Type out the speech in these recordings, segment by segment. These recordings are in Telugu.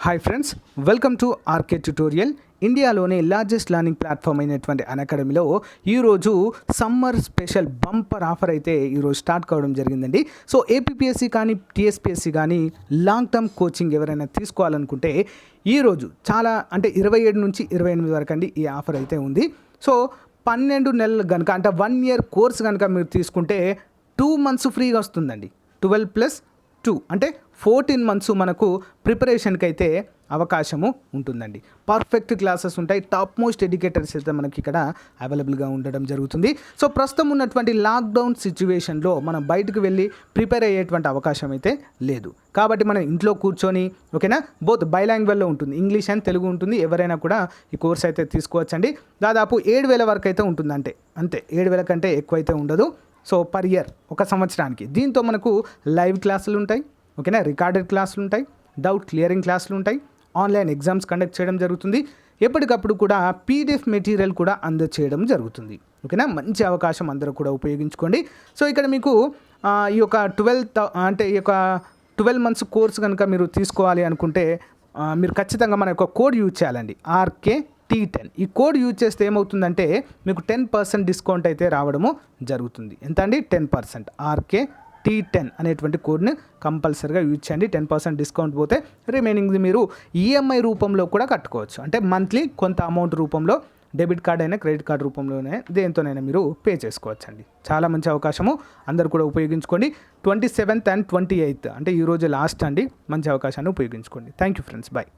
Hi friends, welcome to RK tutorial. ఇండియాలోనే లార్జెస్ట్ లర్నింగ్ ప్లాట్ఫామ్ అయినటువంటి అన్అకాడమీలో ఈరోజు సమ్మర్ స్పెషల్ బంపర్ ఆఫర్ అయితే ఈరోజు స్టార్ట్ కావడం జరిగిందండి. సో ఏపీపీఎస్సీ కానీ టీఎస్పీఎస్సీ కానీ లాంగ్ టర్మ్ కోచింగ్ ఎవరైనా తీసుకోవాలనుకుంటే ఈరోజు చాలా అంటే 27 నుంచి 28 వరకు అండి ఈ ఆఫర్ అయితే ఉంది. సో 12 నెలలు కనుక అంటే 1 ఇయర్ కోర్స్ కనుక మీరు తీసుకుంటే 2 మంత్స్ ఫ్రీగా వస్తుందండి. 12+2 అంటే 14 మంత్స్ మనకు ప్రిపరేషన్కి అయితే అవకాశము ఉంటుందండి. పర్ఫెక్ట్ క్లాసెస్ ఉంటాయి. టాప్ మోస్ట్ ఎడ్యుకేటర్స్ అయితే మనకి ఇక్కడ అవైలబుల్గా ఉండడం జరుగుతుంది. సో ప్రస్తుతం ఉన్నటువంటి లాక్డౌన్ సిచ్యువేషన్లో మనం బయటకు వెళ్ళి ప్రిపేర్ అయ్యేటువంటి అవకాశం అయితే లేదు. కాబట్టి మనం ఇంట్లో కూర్చొని ఓకేనా, బోత్ బైలాంగ్వేజ్లో ఉంటుంది, ఇంగ్లీష్ అండ్ తెలుగు ఉంటుంది. ఎవరైనా కూడా ఈ కోర్స్ అయితే తీసుకోవచ్చండి. దాదాపు 7,000 వరకు అయితే ఉంటుంది, అంతే 7,000 కంటే ఎక్కువ అయితే ఉండదు. సో పర్ ఇయర్, ఒక సంవత్సరానికి. దీంతో మనకు లైవ్ క్లాసులు ఉంటాయి, ఓకేనా, రికార్డెడ్ క్లాసులు ఉంటాయి, డౌట్ క్లియరింగ్ క్లాసులు ఉంటాయి, ఆన్లైన్ ఎగ్జామ్స్ కండక్ట్ చేయడం జరుగుతుంది. ఎప్పటికప్పుడు కూడా పీడిఎఫ్ మెటీరియల్ కూడా అందచేయడం జరుగుతుంది. ఓకేనా, మంచి అవకాశం, అందరూ కూడా ఉపయోగించుకోండి. సో ఇక్కడ మీకు ఈ యొక్క 12 మంత్స్ కోర్స్ కనుక మీరు తీసుకోవాలి అనుకుంటే మీరు ఖచ్చితంగా మన యొక్క కోడ్ యూజ్ చేయాలండి, RKT10. ఈ కోడ్ యూజ్ చేస్తే ఏమవుతుందంటే మీకు 10% డిస్కౌంట్ అయితే రావడము జరుగుతుంది. ఎంత అండి? 10%. RKT10 అనేటువంటి కోడ్ని కంపల్సరీగా యూజ్ చేయండి. 10% డిస్కౌంట్ పోతే రిమైనింగ్ మీరు ఈఎంఐ రూపంలో కూడా కట్టుకోవచ్చు. అంటే మంత్లీ కొంత అమౌంట్ రూపంలో, డెబిట్ కార్డ్ అయినా క్రెడిట్ కార్డ్ రూపంలోనే దేంతోనైనా మీరు పే చేసుకోవచ్చండి. చాలా మంచి అవకాశము, అందరూ కూడా ఉపయోగించుకోండి. 27th and 28th అంటే ఈరోజు లాస్ట్ అండి. మంచి అవకాశాన్ని ఉపయోగించుకోండి. Thank you friends, bye.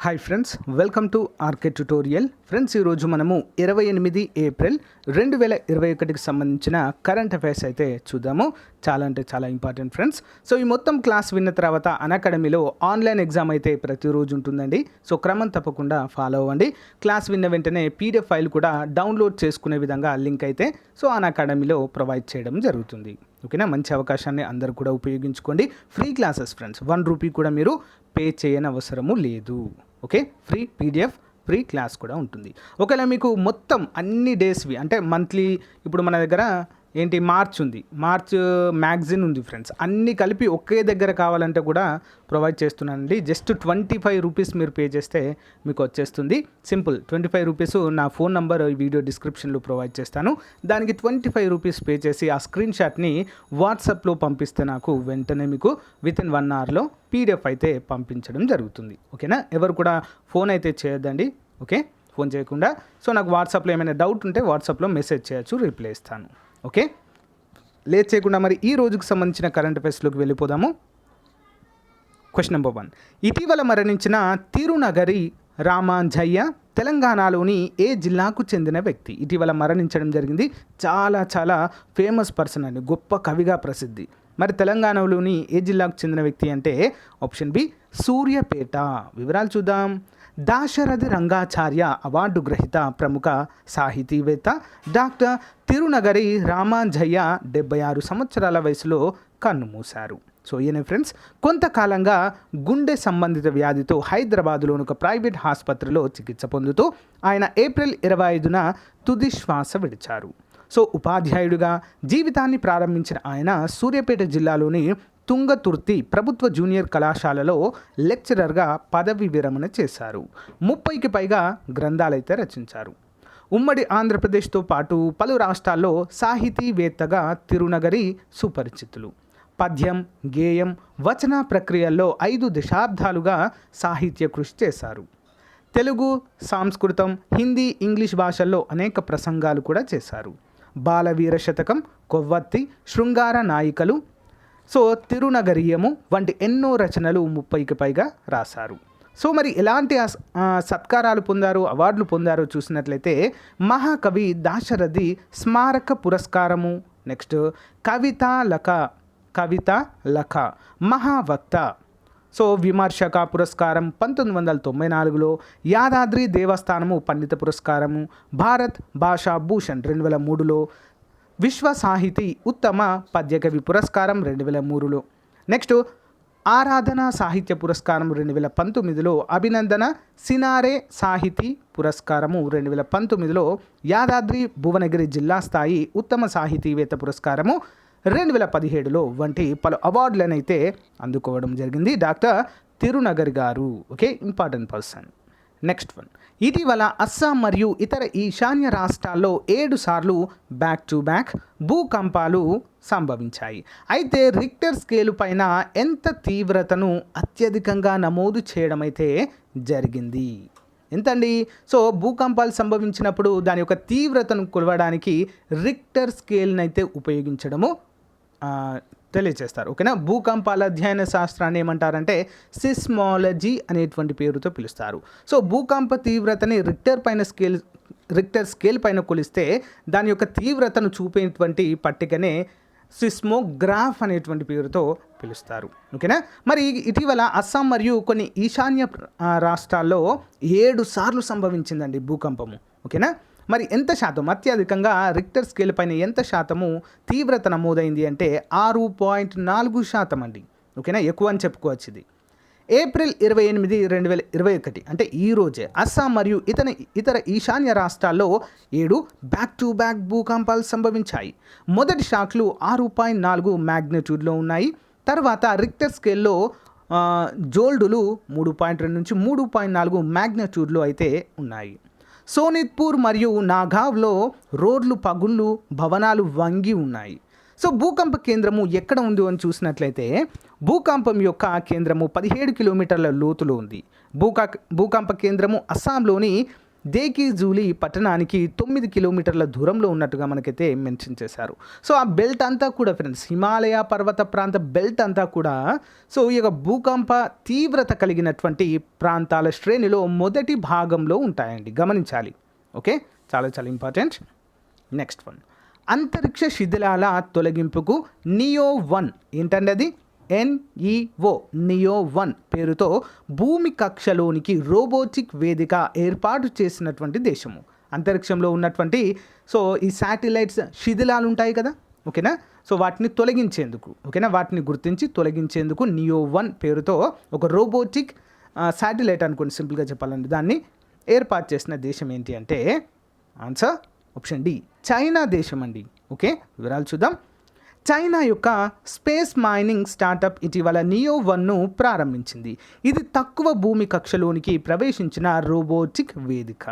Hi friends, welcome to RK tutorial. Friends, ఈరోజు మనము 28 ఏప్రిల్ 2021కి సంబంధించిన కరెంట్ అఫైర్స్ అయితే చూద్దాము. చాలా అంటే చాలా ఇంపార్టెంట్ ఫ్రెండ్స్. సో ఈ మొత్తం క్లాస్ విన్న తర్వాత అన్అకాడమీలో ఆన్లైన్ ఎగ్జామ్ అయితే ప్రతిరోజు ఉంటుందండి. సో క్రమం తప్పకుండా ఫాలో అవ్వండి. క్లాస్ విన్న వెంటనే పీడిఎఫ్ ఫైల్ కూడా డౌన్లోడ్ చేసుకునే విధంగా లింక్ అయితే సో అన్అకాడమీలో ప్రొవైడ్ చేయడం జరుగుతుంది. ఓకేనా, మంచి అవకాశాన్ని అందరూ కూడా ఉపయోగించుకోండి. ఫ్రీ క్లాసెస్ ఫ్రెండ్స్, 1 రూపీ కూడా మీరు పే చేయని అవసరము లేదు. Okay, free PDF, free class కూడా ఉంటుంది. ఒకవేళ మీకు మొత్తం అన్ని డేస్వి అంటే మంత్లీ, ఇప్పుడు మన దగ్గర ఏంటి మార్చ్ ఉంది, మార్చ్ మ్యాగజిన్ ఉంది ఫ్రెండ్స్, అన్నీ కలిపి ఒకే దగ్గర కావాలంటే కూడా ప్రొవైడ్ చేస్తున్నానండి. జస్ట్ 25 రూపీస్ మీరు పే చేస్తే మీకు వచ్చేస్తుంది. Simple 25 rupees. నా ఫోన్ నంబర్ ఈ వీడియో డిస్క్రిప్షన్లో ప్రొవైడ్ చేస్తాను. దానికి 25 రూపీస్ పే చేసి ఆ స్క్రీన్ షాట్ని వాట్సాప్లో పంపిస్తే నాకు వెంటనే మీకు వితిన్ 1 అవర్లో పీడిఎఫ్ అయితే పంపించడం జరుగుతుంది. ఓకేనా, ఎవరు కూడా ఫోన్ అయితే చేయొద్దండి. ఓకే, ఫోన్ చేయకుండా. సో నాకు వాట్సాప్లో ఏమైనా డౌట్ ఉంటే వాట్సాప్లో మెసేజ్ చేయొచ్చు, రిప్లై ఇస్తాను. ఓకే, లేట్ చేయకుండా మరి ఈ రోజుకు సంబంధించిన కరెంట్ అఫైర్స్లోకి వెళ్ళిపోదాము. Question number 1. ఇటీవల మరణించిన తిరునగరి రామాంజయ్య తెలంగాణలోని ఏ జిల్లాకు చెందిన వ్యక్తి? ఇటీవల మరణించడం జరిగింది. చాలా చాలా ఫేమస్ పర్సన్ అండి, గొప్ప కవిగా ప్రసిద్ధి. మరి తెలంగాణలోని ఏ జిల్లాకు చెందిన వ్యక్తి అంటే ఆప్షన్ బి సూర్యాపేట. వివరాలు చూద్దాం. దాశరథి రంగాచార్య అవార్డు గ్రహీత ప్రముఖ సాహితీవేత్త డాక్టర్ తిరునగరి రామాంజయ్య 76 సంవత్సరాల వయసులో కన్నుమూశారు. సో ఈయన ఫ్రెండ్స్ కొంతకాలంగా గుండె సంబంధిత వ్యాధితో హైదరాబాదులోని ఒక ప్రైవేట్ ఆసుపత్రిలో చికిత్స పొందుతూ ఆయన ఏప్రిల్ 25న తుది శ్వాస విడిచారు. సో ఉపాధ్యాయుడిగా జీవితాన్ని ప్రారంభించిన ఆయన సూర్యాపేట జిల్లాలోని తుంగతుర్తి ప్రభుత్వ జూనియర్ కళాశాలలో లెక్చరర్గా పదవి విరమణ చేశారు. 30కి పైగా గ్రంథాలైతే రచించారు. ఉమ్మడి ఆంధ్రప్రదేశ్తో పాటు పలు రాష్ట్రాల్లో సాహితీవేత్తగా తిరునగరి సుపరిచితులు. పద్యం, గేయం, వచన ప్రక్రియల్లో 5 దశాబ్దాలుగా సాహిత్య కృషి చేశారు. తెలుగు, సంస్కృతం, హిందీ, ఇంగ్లీష్ భాషల్లో అనేక ప్రసంగాలు కూడా చేశారు. బాలవీర శతకం, కొవ్వొత్తి, శృంగార నాయికలు, సో తిరునగరీయము వంటి ఎన్నో రచనలు 30కి పైగా రాశారు. సో మరి ఎలాంటి సత్కారాలు పొందారు, అవార్డులు పొందారో చూసినట్లయితే మహాకవి దాశరథి స్మారక పురస్కారము, నెక్స్ట్ కవితా లక, మహావక్త, సో విమర్శక పురస్కారం 1994లో, యాదాద్రి దేవస్థానము పండిత పురస్కారము, భారత్ భాషా భూషణ్ 2003లో, విశ్వ సాహితీ ఉత్తమ పద్యకవి పురస్కారం 2003లో, నెక్స్ట్ ఆరాధన సాహిత్య పురస్కారం 2019లో, అభినందన సినారే సాహితీ పురస్కారము 2019లో, యాదాద్రి భువనగిరి జిల్లా స్థాయి ఉత్తమ సాహితీవేత్త పురస్కారము 2017లో వంటి పలు అవార్డులను అయితే అందుకోవడం జరిగింది డాక్టర్ తిరునగర్ గారు. Okay, important person. Next one, ఇటీవల అస్సాం మరియు ఇతర ఈశాన్య రాష్ట్రాల్లో 7 సార్లు బ్యాక్ టు బ్యాక్ భూకంపాలు సంభవించాయి. అయితే రిక్టర్ స్కేలు పైన ఎంత తీవ్రతను అత్యధికంగా నమోదు చేయడం అయితే జరిగింది? ఎంతండి? సో భూకంపాలు సంభవించినప్పుడు దాని యొక్క తీవ్రతను కొలవడానికి రిక్టర్ స్కేల్ని అయితే ఉపయోగించడము తెలియజేస్తారు. ఓకేనా. భూకంపాల అధ్యయన శాస్త్రాన్ని ఏమంటారంటే సిస్మాలజీ అనేటువంటి పేరుతో పిలుస్తారు. సో భూకంప తీవ్రతని రిక్టర్ స్కేల్ పైన కొలిస్తే దాని యొక్క తీవ్రతను చూపేటువంటి పట్టికనే సిస్మోగ్రాఫ్ అనేటువంటి పేరుతో పిలుస్తారు. ఓకేనా. మరి ఇటీవల అస్సాం మరియు కొన్ని ఈశాన్య రాష్ట్రాల్లో 7 సార్లు సంభవించిందండి భూకంపము. ఓకేనా. మరి ఎంత శాతం అత్యధికంగా రిక్టర్ స్కేల్ పైన ఎంత శాతము తీవ్రత నమోదైంది అంటే 6.4% అండి. ఓకేనా, ఎక్కువ అని చెప్పుకోవచ్చు ఇది. ఏప్రిల్ 28, 2021 అంటే ఈరోజే అస్సాం మరియు ఇతర ఈశాన్య రాష్ట్రాల్లో 7 బ్యాక్ టు బ్యాక్ భూకంపాలు సంభవించాయి. మొదటి షాక్లు 6.4 మ్యాగ్నిట్యూడ్లో ఉన్నాయి. తర్వాత రిక్టర్ స్కేల్లో జోల్డులు 3.2 నుంచి 3.4 మ్యాగ్నిట్యూడ్లో అయితే ఉన్నాయి. సోనిత్పూర్ మరియు నాగావ్లో రోడ్లు పగుళ్ళు, భవనాలు వంగి ఉన్నాయి. సో భూకంప కేంద్రము ఎక్కడ ఉంది అని చూసినట్లయితే భూకంపం యొక్క కేంద్రము 17 కిలోమీటర్ల లోతులో ఉంది. భూకంప కేంద్రము అస్సాంలోని దేకిజూలి పట్టణానికి 9 కిలోమీటర్ల దూరంలో ఉన్నట్టుగా మనకైతే మెన్షన్ చేశారు. సో ఆ బెల్ట్ అంతా కూడా ఫ్రెండ్స్, హిమాలయ పర్వత ప్రాంత బెల్ట్ అంతా కూడా సో ఈ యొక్క భూకంప తీవ్రత కలిగినటువంటి ప్రాంతాల శ్రేణిలో మొదటి భాగంలో ఉంటాయండి, గమనించాలి. ఓకే, చాలా చాలా ఇంపార్టెంట్. నెక్స్ట్ వన్, అంతరిక్ష శిథిలాల తొలగింపుకు నియో-1 ఏంటండి అది నియో-1 పేరుతో భూమి కక్షలోనికి రోబోటిక్ వేదిక ఏర్పాటు చేసినటువంటి దేశము. అంతరిక్షంలో ఉన్నటువంటి సో ఈ శాటిలైట్స్ శిథిలాలు ఉంటాయి కదా, ఓకేనా. సో వాటిని తొలగించేందుకు, ఓకేనా, వాటిని గుర్తించి తొలగించేందుకు నియో-1 పేరుతో ఒక రోబోటిక్ శాటిలైట్ అనుకోండి, సింపుల్గా చెప్పాలండి, దాన్ని ఏర్పాటు చేసిన దేశం ఏంటి అంటే ఆన్సర్ ఆప్షన్ డి, చైనా దేశం అండి. ఓకే, వివరాలు చూద్దాం. చైనా యొక్క స్పేస్ మైనింగ్ స్టార్టప్ ఇటీవల నియో-1ను ప్రారంభించింది. ఇది తక్కువ భూమి కక్షలోనికి ప్రవేశించిన రోబోటిక్ వేదిక.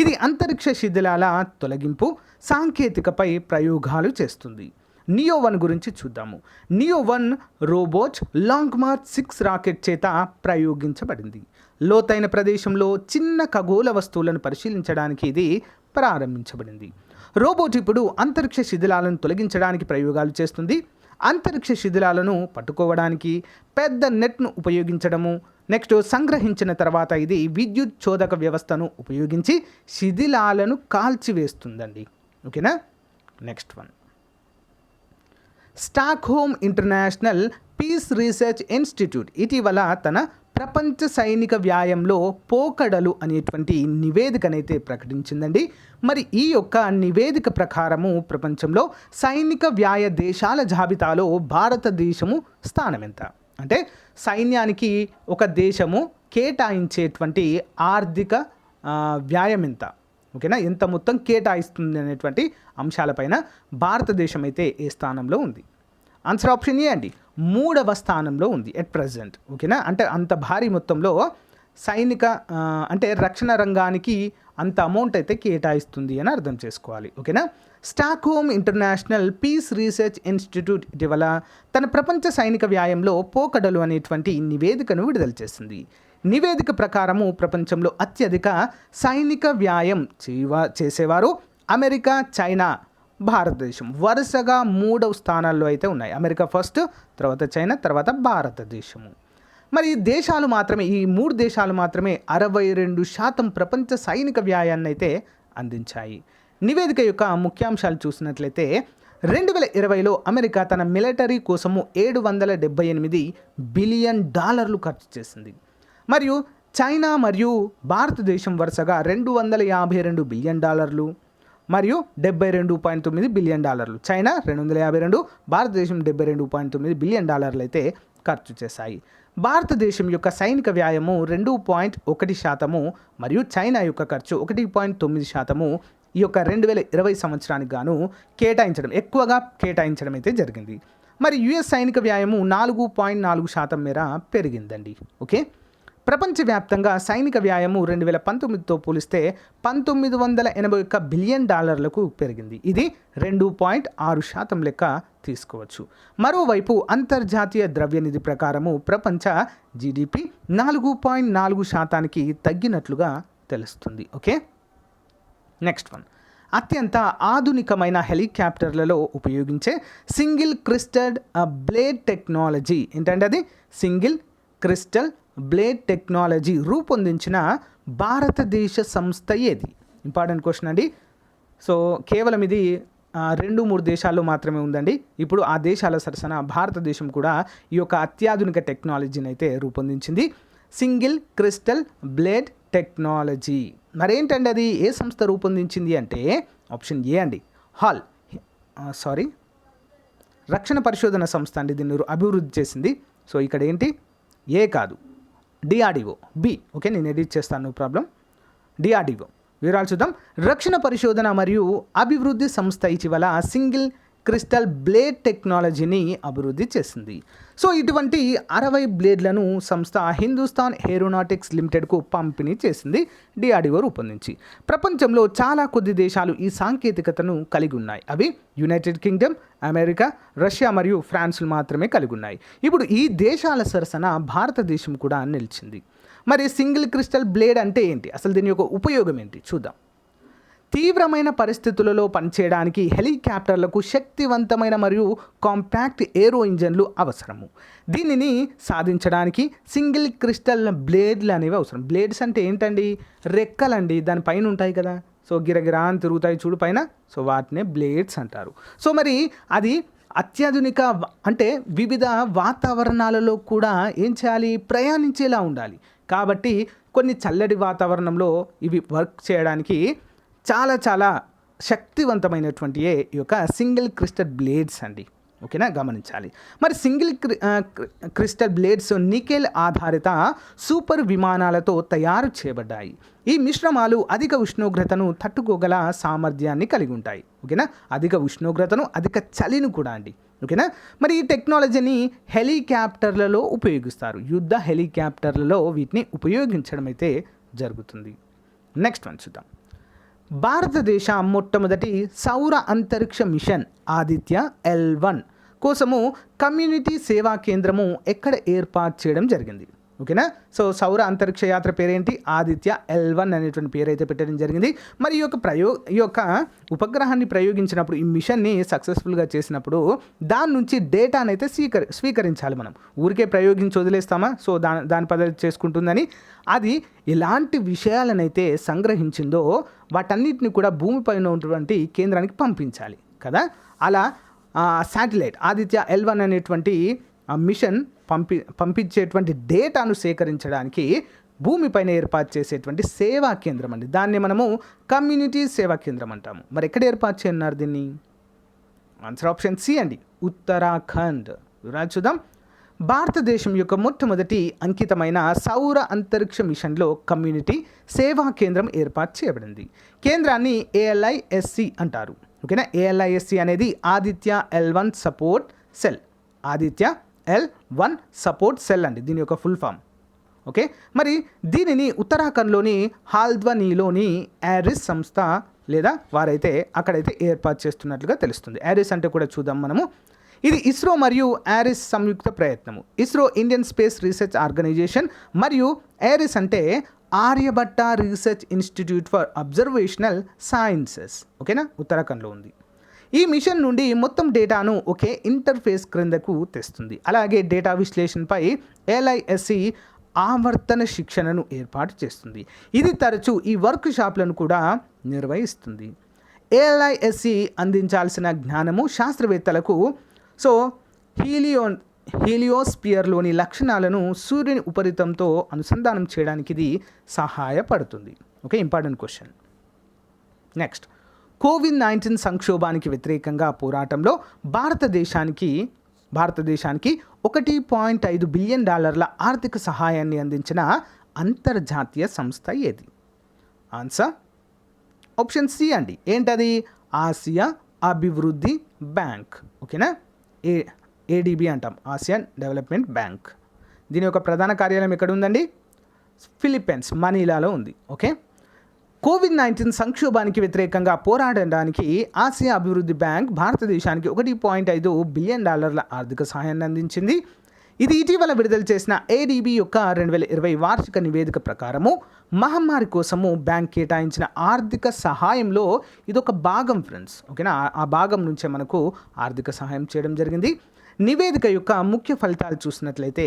ఇది అంతరిక్ష శిథిలాల తొలగింపు సాంకేతికపై ప్రయోగాలు చేస్తుంది. నియో-1 గురించి చూద్దాము. నియో-1 రోబోట్ లాంగ్ మార్చ్ 6 రాకెట్ చేత ప్రయోగించబడింది. లోతైన ప్రదేశంలో చిన్న ఖగోళ వస్తువులను పరిశీలించడానికి ఇది ప్రారంభించబడింది. రోబోట్ ఇప్పుడు అంతరిక్ష శిథిలాలను తొలగించడానికి ప్రయోగాలు చేస్తుంది. అంతరిక్ష శిథిలాలను పట్టుకోవడానికి పెద్ద నెట్ను ఉపయోగించడము, నెక్స్ట్ సంగ్రహించిన తర్వాత ఇది విద్యుత్ చోదక వ్యవస్థను ఉపయోగించి శిథిలాలను కాల్చివేస్తుందండి. ఓకేనా. Next one, Stockholm International Peace Research Institute ఇటీవల తన ప్రపంచ సైనిక వ్యాయంలో పోకడలు అనేటువంటి నివేదికనైతే ప్రకటించిందండి. మరి ఈ యొక్క నివేదిక ప్రకారము ప్రపంచంలో సైనిక వ్యాయ దేశాల జాబితాలో భారతదేశము స్థానం ఎంత అంటే సైన్యానికి ఒక దేశము కేటాయించేటువంటి ఆర్థిక వ్యాయం ఎంత, ఓకేనా, ఎంత మొత్తం కేటాయిస్తుంది అనేటువంటి అంశాలపైన భారతదేశం అయితే ఏ స్థానంలో ఉంది? ఆన్సర్ ఆప్షన్ ఏ అండి, 3వ స్థానంలో ఉంది ఎట్ ప్రజెంట్. ఓకేనా, అంటే అంత భారీ మొత్తంలో సైనిక అంటే రక్షణ రంగానికి అంత అమౌంట్ అయితే కేటాయిస్తుంది అని అర్థం చేసుకోవాలి. ఓకేనా. Stockholm International Peace Research Institute ఇటీవల తన ప్రపంచ సైనిక వ్యాయంలో పోకడలు అనేటువంటి నివేదికను విడుదల చేసింది. నివేదిక ప్రకారము ప్రపంచంలో అత్యధిక సైనిక వ్యాయం చేసేవారు అమెరికా, చైనా, భారతదేశం వరుసగా 3వ స్థానాల్లో అయితే ఉన్నాయి. అమెరికా ఫస్ట్, తర్వాత చైనా, తర్వాత భారతదేశము. మరి దేశాలు మాత్రమే, ఈ 3 దేశాలు మాత్రమే 62% ప్రపంచ సైనిక వ్యయాన్ని అయితే అందించాయి. నివేదిక యొక్క ముఖ్యాంశాలు చూసినట్లయితే 2020లో అమెరికా తన మిలిటరీ కోసము $778 బిలియన్ ఖర్చు చేసింది. మరియు చైనా మరియు భారతదేశం వరుసగా $252 బిలియన్ మరియు $72.9 బిలియన్. చైనా 252, భారతదేశం $72.9 బిలియన్ అయితే ఖర్చు చేశాయి. భారతదేశం యొక్క సైనిక వ్యాయము 2.1% మరియు చైనా యొక్క ఖర్చు 1.9% ఈ యొక్క 2020 సంవత్సరానికి గాను ఎక్కువగా కేటాయించడం అయితే జరిగింది. మరి యుఎస్ సైనిక వ్యయము 4.4% మేర పెరిగిందండి. ఓకే, ప్రపంచవ్యాప్తంగా సైనిక వ్యయము 2019తో పోలిస్తే $1981 బిలియన్ పెరిగింది. ఇది 2.6% లెక్క తీసుకోవచ్చు. మరోవైపు అంతర్జాతీయ ద్రవ్యనిధి ప్రకారము ప్రపంచ జీడిపి 4.4%కి తగ్గినట్లుగా తెలుస్తుంది. ఓకే, నెక్స్ట్ వన్, అత్యంత ఆధునికమైన హెలికాప్టర్లలో ఉపయోగించే సింగిల్ క్రిస్టల్ బ్లేడ్ టెక్నాలజీ ఏంటంటే అది సింగిల్ క్రిస్టల్ బ్లేడ్ టెక్నాలజీ రూపొందించిన భారతదేశ సంస్థ ఏది? ఇంపార్టెంట్ క్వశ్చన్ అండి. సో కేవలం ఇది 2-3 దేశాల్లో మాత్రమే ఉందండి. ఇప్పుడు ఆ దేశాల సరసన భారతదేశం కూడా ఈ యొక్క అత్యాధునిక టెక్నాలజీని అయితే రూపొందించింది. Single crystal blade technology. మరేంటండి అది? ఏ సంస్థ రూపొందించింది అంటే ఆప్షన్ ఏ అండి, రక్షణ పరిశోధన సంస్థ అండి దీన్ని అభివృద్ధి చేసింది. సో ఇక్కడ ఏంటి, ఏ కాదు, డిఆర్డిఓ, బి. ఓకే, నేను ఎడిట్ చేస్తాను, నో ప్రాబ్లం. డిఆర్డిఓ వివరాలు చూద్దాం. రక్షణ పరిశోధన మరియు అభివృద్ధి సంస్థ ఇటీవల సింగిల్ క్రిస్టల్ బ్లేడ్ టెక్నాలజీని అభివృద్ధి చేసింది. సో ఇటువంటి 60 బ్లేడ్లను సంస్థ హిందుస్థాన్ ఏరోనాటిక్స్ లిమిటెడ్కు పంపిణీ చేసింది డిఆర్డిఓ రూపొందించి. ప్రపంచంలో చాలా కొద్ది దేశాలు ఈ సాంకేతికతను కలిగి ఉన్నాయి. అవి యునైటెడ్ కింగ్డమ్, అమెరికా, రష్యా మరియు ఫ్రాన్స్లు మాత్రమే కలిగి ఉన్నాయి. ఇప్పుడు ఈ దేశాల సరసన భారతదేశం కూడా నిలిచింది. మరి సింగిల్ క్రిస్టల్ బ్లేడ్ అంటే ఏంటి, అసలు దీని యొక్క ఉపయోగం ఏంటి చూద్దాం. తీవ్రమైన పరిస్థితులలో పనిచేయడానికి హెలికాప్టర్లకు శక్తివంతమైన మరియు కాంపాక్ట్ ఏరో ఇంజన్లు అవసరము. దీనిని సాధించడానికి సింగిల్ క్రిస్టల్ బ్లేడ్లు అనేవి అవసరం. బ్లేడ్స్ అంటే ఏంటండి, రెక్కలండి, దానిపైన ఉంటాయి కదా, సో గిరగిరా అని తిరుగుతాయి చూడు పైన, సో వాటినే బ్లేడ్స్ అంటారు. సో మరి అది అత్యాధునిక అంటే వివిధ వాతావరణాలలో కూడా ఏం చేయాలి, ప్రయాణించేలా ఉండాలి. కాబట్టి కొన్ని చల్లటి వాతావరణంలో ఇవి వర్క్ చేయడానికి చాలా శక్తివంతమైనటువంటి ఈ యొక్క సింగిల్ క్రిస్టల్ బ్లేడ్స్ అండి. ఓకేనా, గమనించాలి. మరి సింగిల్ క్రిస్టల్ బ్లేడ్స్ నికెల్ ఆధారిత సూపర్ విమానాలతో తయారు చేయబడ్డాయి. ఈ మిశ్రమాలు అధిక ఉష్ణోగ్రతను తట్టుకోగల సామర్థ్యాన్ని కలిగి ఉంటాయి. ఓకేనా, అధిక ఉష్ణోగ్రతను, అధిక చలిని కూడా అండి. ఓకేనా, మరి ఈ టెక్నాలజీని హెలికాప్టర్లలో ఉపయోగిస్తారు. యుద్ధ హెలికాప్టర్లలో వీటిని ఉపయోగించడం అయితే జరుగుతుంది. నెక్స్ట్ వన్ చూద్దాం. భారతదేశ మొట్టమొదటి సౌర అంతరిక్ష మిషన్ ఆదిత్య L1 కోసము కమ్యూనిటీ సేవా కేంద్రము ఎక్కడ ఏర్పాటు చేయడం జరిగింది? ఓకేనా, సో సౌర అంతరిక్ష యాత్ర పేరేంటి? ఆదిత్య L1 అనేటువంటి పేరు అయితే పెట్టడం జరిగింది. మరి ఈ యొక్క ఉపగ్రహాన్ని ప్రయోగించినప్పుడు, ఈ మిషన్ని సక్సెస్ఫుల్గా చేసినప్పుడు దాని నుంచి డేటాను అయితే స్వీకరించాలి. మనం ఊరికే ప్రయోగించి వదిలేస్తామా? సో దాని పద్ధతి చేసుకుంటుందని అది ఎలాంటి విషయాలనైతే సంగ్రహించిందో వాటన్నిటిని కూడా భూమిపైన ఉన్నటువంటి కేంద్రానికి పంపించాలి కదా. అలా శాటిలైట్ ఆదిత్య L1 అనేటువంటి మిషన్ పంపించేటువంటి డేటాను సేకరించడానికి భూమిపైన ఏర్పాటు చేసేటువంటి సేవా కేంద్రం అండి. దాన్ని మనము కమ్యూనిటీ సేవా కేంద్రం అంటాము. మరి ఎక్కడ ఏర్పాటు చేయన్నారు దీన్ని? ఆన్సర్ ఆప్షన్ సి అండి, ఉత్తరాఖండ్. చూద్దాం. భారతదేశం యొక్క మొట్టమొదటి అంకితమైన సౌర అంతరిక్ష మిషన్లో కమ్యూనిటీ సేవా కేంద్రం ఏర్పాటు చేయబడింది. కేంద్రాన్ని ALISC అంటారు. ఓకేనా, ALISC అనేది Aditya L1 support cell. Aditya L1 support cell అండి దీని యొక్క ఫుల్ ఫామ్. ఓకే, మరి దీనిని ఉత్తరాఖండ్లోని హాల్ద్వానీలోని యారిస్ సంస్థ లేదా వారైతే అక్కడైతే ఏర్పాటు చేస్తున్నట్లుగా తెలుస్తుంది. యారిస్ అంటే కూడా చూద్దాం మనము. ఇది ఇస్రో మరియు యారిస్ సంయుక్త ప్రయత్నము. ISRO Indian Space Research Organisation మరియు యారిస్ అంటే Aryabhatta Research Institute for Observational Sciences. ఓకేనా, ఉత్తరాఖండ్లో ఉంది. ఈ మిషన్ నుండి మొత్తం డేటాను ఒకే ఇంటర్ఫేస్ క్రిందకు తెస్తుంది. అలాగే డేటా విశ్లేషణపై ALISC ఆవర్తన శిక్షణను ఏర్పాటు చేస్తుంది. ఇది తరచూ ఈ వర్క్ షాప్లను కూడా నిర్వహిస్తుంది. ALISC అందించాల్సిన జ్ఞానము శాస్త్రవేత్తలకు హీలియోస్పియర్లోని లక్షణాలను సూర్యుని ఉపరితలంతో అనుసంధానం చేయడానికి ఇది సహాయపడుతుంది. Okay, important question. Next, Covid సంక్షోభానికి వ్యతిరేకంగా పోరాటంలో భారతదేశానికి $1.5 బిలియన్ ఆర్థిక సహాయాన్ని అందించిన అంతర్జాతీయ సంస్థ ఏది? ఆన్సర్ ఆప్షన్ సి అండి. ఏంటది? ఆసియా అభివృద్ధి బ్యాంక్. ఓకేనా, ఏడీబీ అంటాం, ఆసియన్ డెవలప్మెంట్ బ్యాంక్. దీని యొక్క ప్రధాన కార్యాలయం ఎక్కడ ఉందండి? ఫిలిప్పీన్స్ మనీలాలో ఉంది. ఓకే, కోవిడ్-19 సంక్షోభానికి వ్యతిరేకంగా పోరాడడానికి ఆసియా అభివృద్ధి బ్యాంక్ భారతదేశానికి $1.5 బిలియన్ ఆర్థిక సహాయాన్ని అందించింది. ఇది ఇటీవల విడుదల చేసిన ఏడీబీ యొక్క 2020 వార్షిక నివేదిక ప్రకారము మహమ్మారి కోసము బ్యాంక్ కేటాయించిన ఆర్థిక సహాయంలో ఇదొక భాగం ఫ్రెండ్స్. ఓకేనా, ఆ భాగం నుంచే మనకు ఆర్థిక సహాయం చేయడం జరిగింది. నివేదిక యొక్క ముఖ్య ఫలితాలు చూసినట్లయితే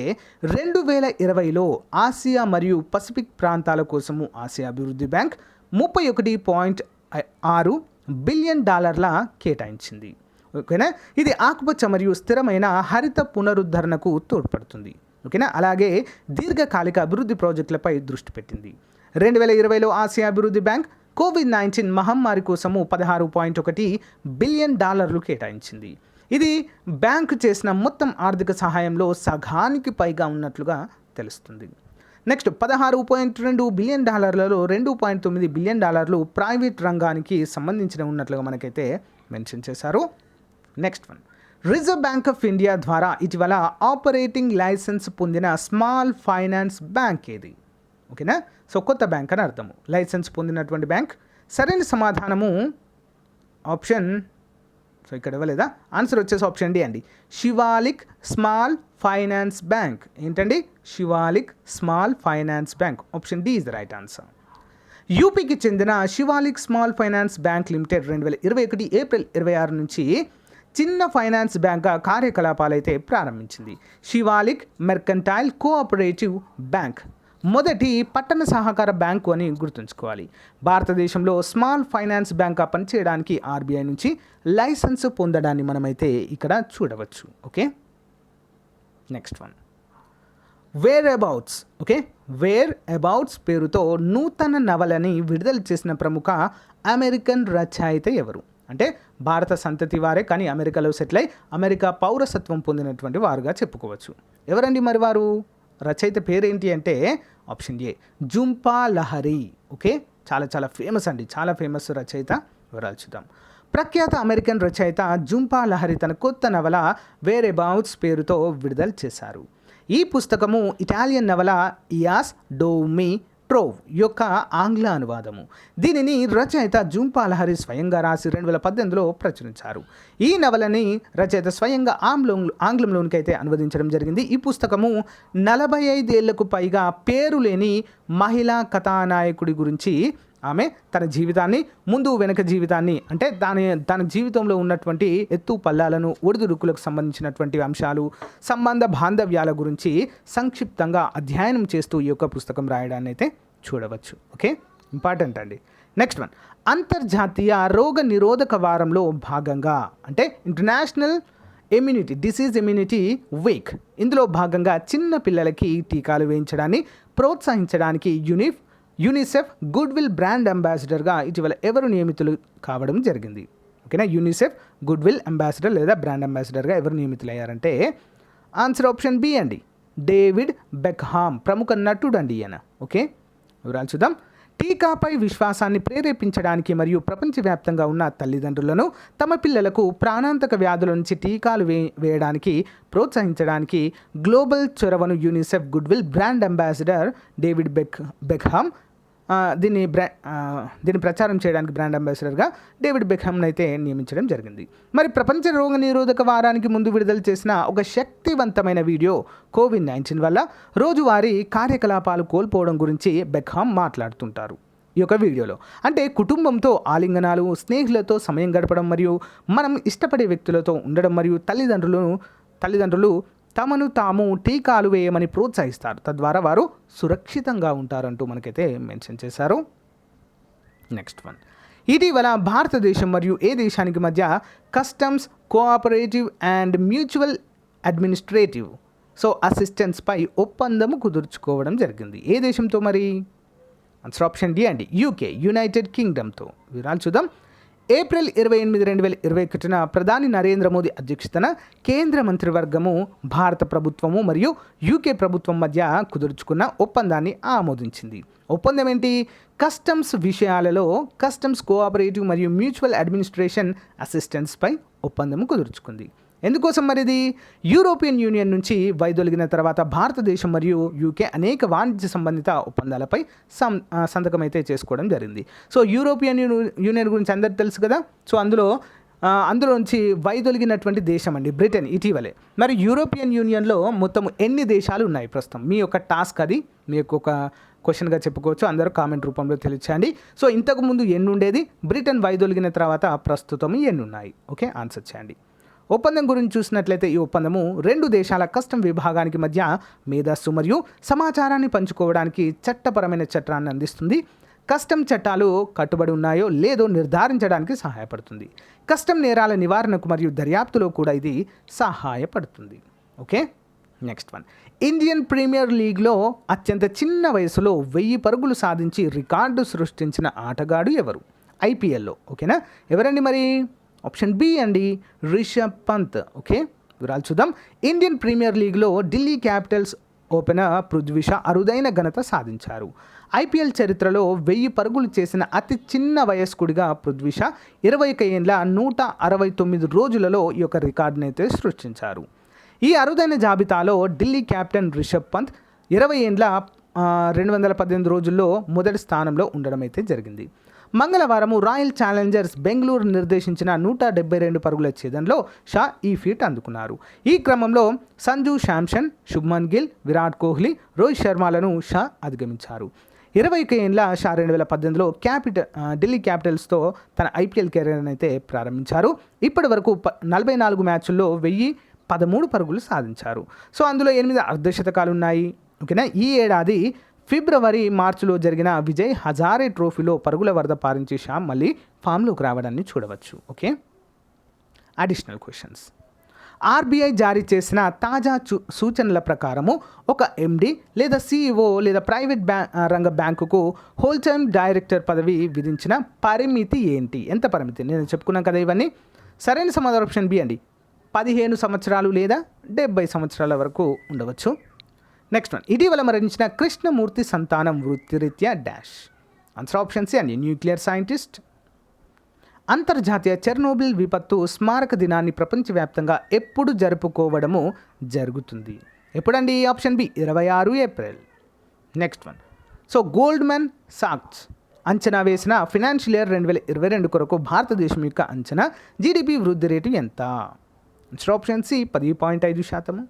2020లో ఆసియా మరియు పసిఫిక్ ప్రాంతాల కోసము ఆసియా అభివృద్ధి బ్యాంక్ $31.6 బిలియన్ కేటాయించింది. ఓకేనా, ఇది ఆకుపచ్చ మరియు స్థిరమైన హరిత పునరుద్ధరణకు తోడ్పడుతుంది. ఓకేనా, అలాగే దీర్ఘకాలిక అభివృద్ధి ప్రాజెక్టులపై దృష్టి పెట్టింది. 2020లో ఆసియా అభివృద్ధి బ్యాంక్ కోవిడ్-19 మహమ్మారి కోసము $16.1 బిలియన్ కేటాయించింది. ఇది బ్యాంకు చేసిన మొత్తం ఆర్థిక సహాయంలో సగానికి పైగా ఉన్నట్లుగా తెలుస్తుంది. నెక్స్ట్, $16.2 బిలియన్ $2.9 బిలియన్ ప్రైవేట్ రంగానికి సంబంధించిన ఉన్నట్లుగా మనకైతే మెన్షన్ చేశారు. Next one, reserve Bank of India ద్వారా ఇటీవల ఆపరేటింగ్ లైసెన్స్ పొందిన స్మాల్ ఫైనాన్స్ బ్యాంక్ ఏది? ఓకేనా, సో కొత్త బ్యాంక్ అని అర్థము, లైసెన్స్ పొందినటువంటి బ్యాంక్. సరైన సమాధానము ఆప్షన్, సో ఇక్కడ ఇవ్వలేదా, ఆన్సర్ వచ్చేసి ఆప్షన్ డి అండి, శివాలిక్ స్మాల్ ఫైనాన్స్ బ్యాంక్. ఏంటండి? Shivalik small finance bank. Option D is the right answer. యూపీకి చెందిన Shivalik small finance bank limited 2021 April 26 నుంచి చిన్న ఫైనాన్స్ బ్యాంక్ కార్యకలాపాలు అయితే ప్రారంభించింది. శివాలిక్ మెర్కంటైల్ కోఆపరేటివ్ బ్యాంక్ మొదటి పట్టణ సహకార బ్యాంకు అని గుర్తుంచుకోవాలి. భారతదేశంలో స్మాల్ ఫైనాన్స్ బ్యాంక్ పనిచేయడానికి ఆర్బీఐ నుంచి లైసెన్స్ పొందడాన్ని మనమైతే ఇక్కడ చూడవచ్చు. Okay, next one, whereabouts. Okay, whereabouts పేరుతో నూతన నవలని విడుదల చేసిన ప్రముఖ అమెరికన్ రచయిత ఎవరు? అంటే భారత సంతతి వారే కానీ అమెరికాలో సెటిల్ అయి అమెరికా పౌరసత్వం పొందినటువంటి వారుగా చెప్పుకోవచ్చు. ఎవరండి మరి వారు? రచయిత పేరేంటి అంటే option A, Jhumpa Lahari. Okay, చాలా చాలా ఫేమస్ అండి, చాలా ఫేమస్ రచయిత. వివరాలు చూద్దాం. ప్రఖ్యాత అమెరికన్ రచయిత జుంపా లహరి తన కొత్త నవల వేర్ అబౌట్స్ పేరుతో విడుదల చేశారు. ఈ పుస్తకము ఇటాలియన్ నవల ఇయాస్ డోమి ట్రోవ్ యొక్క ఆంగ్ల అనువాదము. దీనిని రచయిత జుంపా లహరి స్వయంగా రాసి 2018లో ప్రచురించారు. ఈ నవలని రచయిత స్వయంగా ఆంగ్లంలోనికి అయితే అనువదించడం జరిగింది. ఈ పుస్తకము 45 ఏళ్లకు పైగా పేరు లేని మహిళా కథానాయకుడి గురించి, ఆమె తన జీవితాన్ని, ముందు వెనక జీవితాన్ని, అంటే తన జీవితంలో ఉన్నటువంటి ఎత్తు పల్లాలను, ఒడిదుడుకులకు సంబంధించినటువంటి అంశాలు, సంబంధ బాంధవ్యాల గురించి సంక్షిప్తంగా అధ్యయనం చేస్తూ ఈ యొక్క పుస్తకం రాయడాన్ని అయితే చూడవచ్చు. ఓకే, ఇంపార్టెంట్ అండి. నెక్స్ట్ వన్, అంతర్జాతీయ రోగ నిరోధక వారంలో భాగంగా, అంటే ఇంటర్నేషనల్ డిసీజ్ ఇమ్యూనిటీ వీక్, ఇందులో భాగంగా చిన్న పిల్లలకి టీకాలు వేయించడాన్ని ప్రోత్సహించడానికి యూనిసెఫ్ గుడ్ విల్ బ్రాండ్ అంబాసిడర్గా ఇటీవల ఎవరు నియమితులు కావడం జరిగింది? ఓకేనా, యూనిసెఫ్ గుడ్ విల్ అంబాసిడర్ లేదా బ్రాండ్ అంబాసిడర్గా ఎవరు నియమితులయ్యారంటే ఆన్సర్ ఆప్షన్ బి అండి, డేవిడ్ బెక్హామ్. ప్రముఖ నటుడు అండి ఈయన. ఓకే, వివరాలు చూద్దాం. టీకాపై విశ్వాసాన్ని ప్రేరేపించడానికి మరియు ప్రపంచవ్యాప్తంగా ఉన్న తల్లిదండ్రులను తమ పిల్లలకు ప్రాణాంతక వ్యాధుల నుంచి టీకాలు వేయడానికి ప్రోత్సహించడానికి గ్లోబల్ చొరవను UNICEF goodwill brand ambassador David Beckham దీన్ని ప్రచారం చేయడానికి బ్రాండ్ అంబాసిడర్గా డేవిడ్ బెక్హామ్ని అయితే నియమించడం జరిగింది. మరి ప్రపంచ రోగ నిరోధక వారానికి ముందు విడుదల చేసిన ఒక శక్తివంతమైన వీడియో కోవిడ్-19 వల్ల రోజువారీ కార్యకలాపాలు కోల్పోవడం గురించి బెక్హామ్ మాట్లాడుతుంటారు ఈ యొక్క వీడియోలో. అంటే కుటుంబంతో ఆలింగనాలు, స్నేహితులతో సమయం గడపడం మరియు మనం ఇష్టపడే వ్యక్తులతో ఉండడం మరియు తల్లిదండ్రులు తమను తాము టీకాలు వేయమని ప్రోత్సహిస్తారు, తద్వారా వారు సురక్షితంగా ఉంటారంటూ మనకైతే మెన్షన్ చేశారు. నెక్స్ట్ వన్, ఇటీవల భారతదేశం మరియు ఏ దేశానికి మధ్య customs cooperative and mutual administrative assistance పై ఒప్పందం కుదుర్చుకోవడం జరిగింది? ఏ దేశంతో మరి? ఆన్సర్ ఆప్షన్ డి అండి, యూకే, యునైటెడ్ కింగ్డమ్తో. వివరాలు చూద్దాం. ఏప్రిల్ 28, 2021 ప్రధాని నరేంద్ర మోదీ అధ్యక్షతన కేంద్ర మంత్రివర్గము భారత ప్రభుత్వము మరియు యూకే ప్రభుత్వం మధ్య కుదుర్చుకున్న ఒప్పందాన్ని ఆమోదించింది. ఒప్పందం ఏంటి? కస్టమ్స్ విషయాలలో కస్టమ్స్ కోఆపరేటివ్ మరియు మ్యూచువల్ అడ్మినిస్ట్రేషన్ అసిస్టెన్స్పై ఒప్పందం కుదుర్చుకుంది. ఎందుకోసం మరిది? యూరోపియన్ యూనియన్ నుంచి వైదొలిగిన తర్వాత భారతదేశం మరియు యూకే అనేక వాణిజ్య సంబంధిత ఒప్పందాలపై సంతకం అయితే చేసుకోవడం జరిగింది. సో యూరోపియన్ యూనియన్ గురించి అందరికీ తెలుసు కదా. సో అందులోంచి వైదొలిగినటువంటి దేశం అండి బ్రిటన్ ఇటీవలే. మరి యూరోపియన్ యూనియన్లో మొత్తం ఎన్ని దేశాలు ఉన్నాయి ప్రస్తుతం? మీ యొక్క టాస్క్ అది, మీ యొక్క ఒక క్వశ్చన్గా చెప్పుకోవచ్చు. అందరూ కామెంట్ రూపంలో తెలియచేయండి. సో ఇంతకుముందు ఎన్ని ఉండేది, బ్రిటన్ వైదొలిగిన తర్వాత ప్రస్తుతం ఎన్ని ఉన్నాయి? ఓకే, ఆన్సర్ చేయండి. ఒప్పందం గురించి చూసినట్లయితే ఈ ఒప్పందము రెండు దేశాల కస్టమ్ విభాగానికి మధ్య మేధస్సు మరియు సమాచారాన్ని పంచుకోవడానికి చట్టపరమైన చట్టాన్ని అందిస్తుంది. కస్టమ్ చట్టాలు కట్టుబడి ఉన్నాయో లేదో నిర్ధారించడానికి సహాయపడుతుంది. కస్టమ్ నేరాల నివారణకు మరియు దర్యాప్తులో కూడా ఇది సహాయపడుతుంది. Okay, next one. Indian premier లీగ్లో అత్యంత చిన్న వయసులో 1000 పరుగులు సాధించి రికార్డు సృష్టించిన ఆటగాడు ఎవరు? ఐపీఎల్లో. ఓకేనా, ఎవరండి మరి? ఆప్షన్ బి అండి, రిషబ్ పంత్. ఓకే, వివరాలు చూద్దాం. ఇండియన్ ప్రీమియర్ లీగ్లో ఢిల్లీ క్యాపిటల్స్ ఓపెనర్ పృథ్వీ షా అరుదైన ఘనత సాధించారు. ఐపీఎల్ చరిత్రలో 1000 పరుగులు చేసిన అతి చిన్న వయస్కుడిగా పృథ్వీ షా 21 ఏళ్ల 169 రోజులలో ఈ యొక్క రికార్డుని అయితే సృష్టించారు. ఈ అరుదైన జాబితాలో ఢిల్లీ కెప్టెన్ రిషబ్ పంత్ 20 ఏళ్ల 218 రోజుల్లో మొదటి స్థానంలో ఉండడం అయితే జరిగింది. మంగళవారము రాయల్ ఛాలెంజర్స్ బెంగళూరు నిర్దేశించిన 172 పరుగుల ఛేదనలో షా ఈ ఫీట్ అందుకున్నారు. ఈ క్రమంలో సంజు శాంసన్, శుభ్మన్ గిల్, విరాట్ కోహ్లీ, రోహిత్ శర్మలను షా అధిగమించారు. 21 ఏళ్ల షా 2018లో ఢిల్లీ క్యాపిటల్స్తో తన ఐపీఎల్ కెరీర్ని అయితే ప్రారంభించారు. ఇప్పటి వరకు 44 మ్యాచ్ల్లో 1013 పరుగులు సాధించారు. సో అందులో 8 అర్ధశతకాలు ఉన్నాయి. ఓకేనా, ఈ ఏడాది ఫిబ్రవరి, మార్చిలో జరిగిన విజయ్ హజారే ట్రోఫీలో పరుగుల వరద పారించే షా మళ్ళీ ఫామ్లోకి రావడాన్ని చూడవచ్చు. Okay, additional questions. ఆర్బీఐ జారీ చేసిన తాజా సూచనల ప్రకారము ఒక ఎండి లేదా సిఇఓ లేదా ప్రైవేట్ రంగ బ్యాంకుకు హోల్టైమ్ డైరెక్టర్ పదవి విధించిన పరిమితి ఏంటి? ఎంత పరిమితి? నేను చెప్పుకున్నాను కదా ఇవన్నీ. సరైన సమాధానం ఆప్షన్ బి అండి, 15 సంవత్సరాలు లేదా 70 సంవత్సరాల వరకు ఉండవచ్చు. Next one. ఇటీవల మరణించిన కృష్ణమూర్తి సంతానం వృత్తిరీత్యా డాష్? ఆన్సర్ ఆప్షన్ సి అండి, న్యూక్లియర్ సైంటిస్ట్. అంతర్జాతీయ చెర్నోబిల్ విపత్తు స్మారక దినాన్ని ప్రపంచవ్యాప్తంగా ఎప్పుడు జరుపుకోవడము జరుగుతుంది? ఎప్పుడండి? Option B, 26 April. Next one. So Goldman సాక్స్ అంచనా వేసిన ఫినాన్షియల్ ఇయర్ 2022 కొరకు భారతదేశం యొక్క అంచనా జీడిపి వృద్ధి రేటు ఎంత? Answer option C, 10.5%.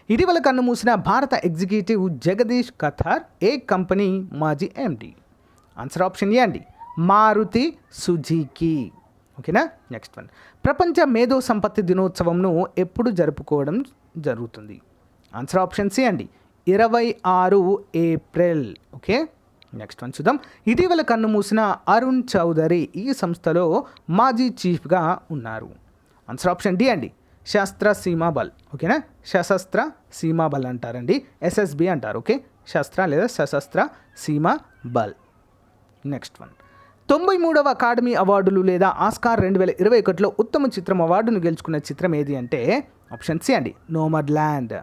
ఇటీవల కన్నుమూసిన భారత ఎగ్జిక్యూటివ్ జగదీష్ కథార్ ఏ కంపెనీ మాజీ ఎండి? ఆన్సర్ ఆప్షన్ ఏ అండి, మారుతి సుజుకి. ఓకేనా, నెక్స్ట్ వన్. ప్రపంచ మేధో సంపత్తి దినోత్సవంను ఎప్పుడు జరుపుకోవడం జరుగుతుంది? ఆన్సర్ ఆప్షన్ సి అండి, 26 ఏప్రిల్. ఓకే, నెక్స్ట్ వన్ చూద్దాం. ఇటీవల కన్నుమూసిన అరుణ్ చౌదరి ఈ సంస్థలో మాజీ చీఫ్గా ఉన్నారు. ఆన్సర్ ఆప్షన్ డి అండి, శస్త్ర సీమా బల్. ఓకేనా, సశస్త్ర సీమా బల్ అంటారండి, ఎస్ఎస్బి అంటారు. ఓకే, శస్త్ర లేదా సశస్త్ర సీమా బల్. Next one. 93వ అకాడమీ అవార్డులు లేదా ఆస్కార్ 2021లో ఉత్తమ చిత్రం అవార్డును గెలుచుకున్న చిత్రం ఏది అంటే ఆప్షన్ సి అండి, నోమడ్ల్యాండ్.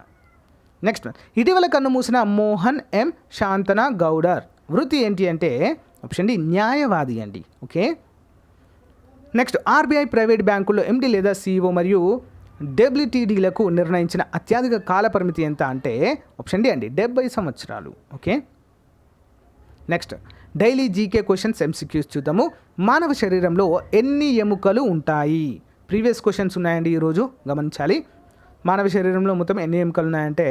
Next one. ఇటీవల కన్నుమూసిన మోహన్ ఎం శాంతన గౌడర్ వృత్తి ఏంటి అంటే ఆప్షన్ డి, న్యాయవాది అండి. Okay, next. ఆర్బీఐ ప్రైవేట్ బ్యాంకుల్లో ఎండి లేదా సిఇఓ మరియు డబ్ల్యూటీడీలకు నిర్ణయించిన అత్యధిక కాల పరిమితి ఎంత అంటే ఆప్షన్ డి అండి, 70 సంవత్సరాలు. Okay, next. Daily GK questions MCQs చూద్దాము. మానవ శరీరంలో ఎన్ని ఎముకలు ఉంటాయి? ప్రీవియస్ క్వశ్చన్స్ ఉన్నాయండి, ఈరోజు గమనించాలి. మానవ శరీరంలో మొత్తం ఎన్ని ఎముకలు ఉన్నాయంటే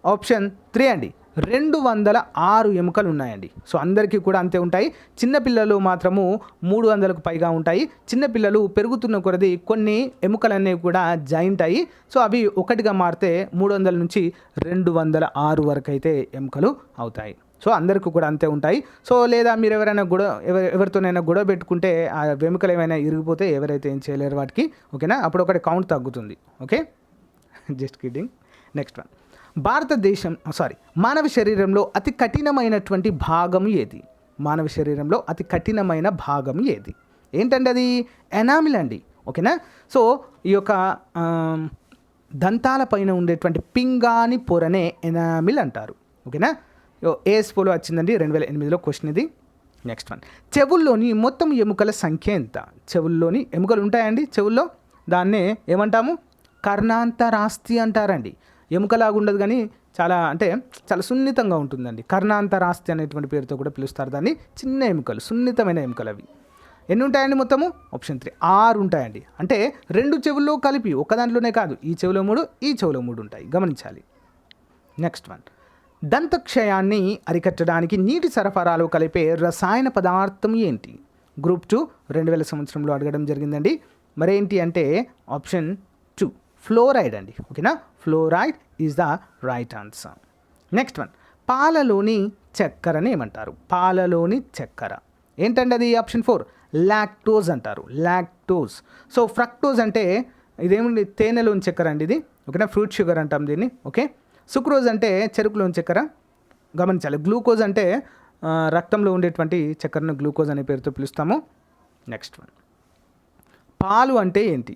ఆప్షన్ 3 అండి, 206 ఎముకలు ఉన్నాయండి. సో అందరికీ కూడా అంతే ఉంటాయి. చిన్నపిల్లలు మాత్రము 300కు పైగా ఉంటాయి. చిన్నపిల్లలు పెరుగుతున్న కొలది కొన్ని ఎముకలన్నీ కూడా జాయింట్ అయ్యి సో అవి ఒకటిగా మారితే 300 నుంచి 206 వరకు అయితే ఎముకలు అవుతాయి. సో అందరికీ కూడా అంతే ఉంటాయి. సో లేదా మీరు ఎవరితోనైనా గొడవ పెట్టుకుంటే ఆ ఎముకలు ఏమైనా ఇరిగిపోతే ఎవరైతే ఏం చేయలేరు వాటికి. ఓకేనా, అప్పుడు ఒకటి కౌంట్ తగ్గుతుంది. Okay, just kidding. Next one. మానవ శరీరంలో అతి కఠినమైనటువంటి భాగం ఏది? మానవ శరీరంలో అతి కఠినమైన భాగం ఏది? ఏంటండి అది? ఎనామిల్ అండి. ఓకేనా? సో ఈ యొక్క దంతాల పైన ఉండేటువంటి పింగాణి పొరనే ఎనామిల్ అంటారు. ఓకేనా? ఏఎస్పోలో వచ్చిందండి 2008లో క్వశ్చన్ ఇది. నెక్స్ట్ వన్, చెవుల్లోని మొత్తం ఎముకల సంఖ్య ఎంత? చెవుల్లోని ఎముకలు ఉంటాయండి చెవుల్లో, దాన్నే ఏమంటాము? కర్ణాంతరాస్తి అంటారండి. ఎముకలాగా ఉండదు కానీ చాలా సున్నితంగా ఉంటుందండి. కర్ణాంతరాస్తి అనేటువంటి పేరుతో కూడా పిలుస్తారు దాన్ని. చిన్న ఎముకలు, సున్నితమైన ఎముకలు అవి. ఎన్ని ఉంటాయండి మొత్తము? ఆప్షన్ 3 6 ఉంటాయండి. అంటే 2 చెవుల్లో కలిపి, ఒక దాంట్లోనే కాదు, ఈ చెవిలో 3, ఈ చెవిలో 3 ఉంటాయి, గమనించాలి. నెక్స్ట్ వన్, దంతక్షయాన్ని అరికట్టడానికి నీటి సరఫరాలో కలిపే రసాయన పదార్థం ఏంటి? గ్రూప్ 2 2000 సంవత్సరంలో అడగడం జరిగిందండి. మరేంటి అంటే ఆప్షన్ 2 ఫ్లోరైడ్ అండి. ఓకేనా? Fluoride is the right answer. Next one, పాలలోని చక్కెరని ఏమంటారు? పాలలోని చక్కెర ఏంటండి అది? ఆప్షన్ 4 లాక్టోజ్ అంటారు. లాక్టోజ్. సో ఫ్రక్టోజ్ అంటే ఇదేమిటి? తేనెలోని చక్కెర అండి ఇది. ఓకేనా? ఫ్రూట్ షుగర్ అంటాం దీన్ని. ఓకే. సుక్రోజ్ అంటే చెరుకులోని చక్కెర, గమనించాలి. గ్లూకోజ్ అంటే రక్తంలో ఉండేటువంటి చక్కెరను గ్లూకోజ్ అనే పేరుతో పిలుస్తాము. నెక్స్ట్ వన్, పాలు అంటే ఏంటి?